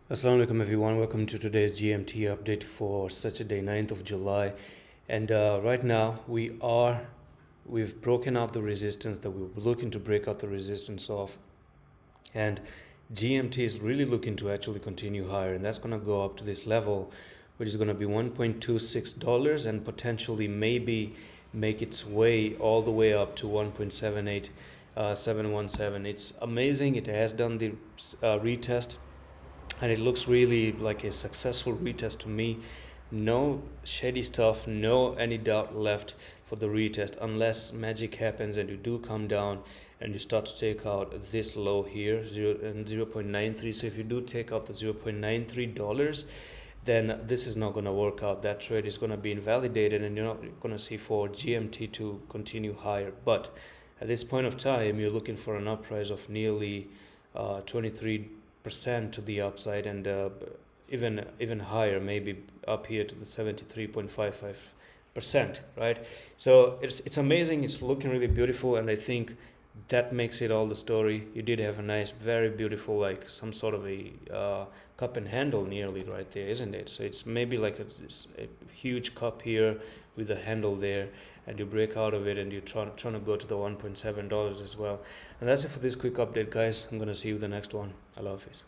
Assalamu alaikum everyone, welcome to today's GMT update for Saturday 9th of July. And right now we've broken out the resistance that we were looking to break out the resistance of, and GMT is really looking to actually continue higher, and that's going to go up to this level, which is going to be $1.26 and potentially maybe make its way all the way up to 1.78717. It's amazing. It has done the retest, and it looks really like a successful retest to me. No shady stuff, no any doubt left for the retest, unless magic happens and you do come down and you start to take out this low here, 0.93. So if you do take out the $0.93, then this is not going to work out. That trade is going to be invalidated, and you're not going to see for GMT to continue higher. But at this point of time, you're looking for an uprise of nearly 23% to the upside, and even higher, maybe up here to the 73.55%, right? So it's amazing. It's looking really beautiful, and I think that makes it all the story. You did have a nice, very beautiful, like some sort of a cup and handle nearly right there, isn't it? So it's maybe like a huge cup here with a handle there, and you break out of it and you're trying to go to the $1.7 as well. And that's it for this quick update, guys. I'm gonna see you in the next one. Allah Hafiz.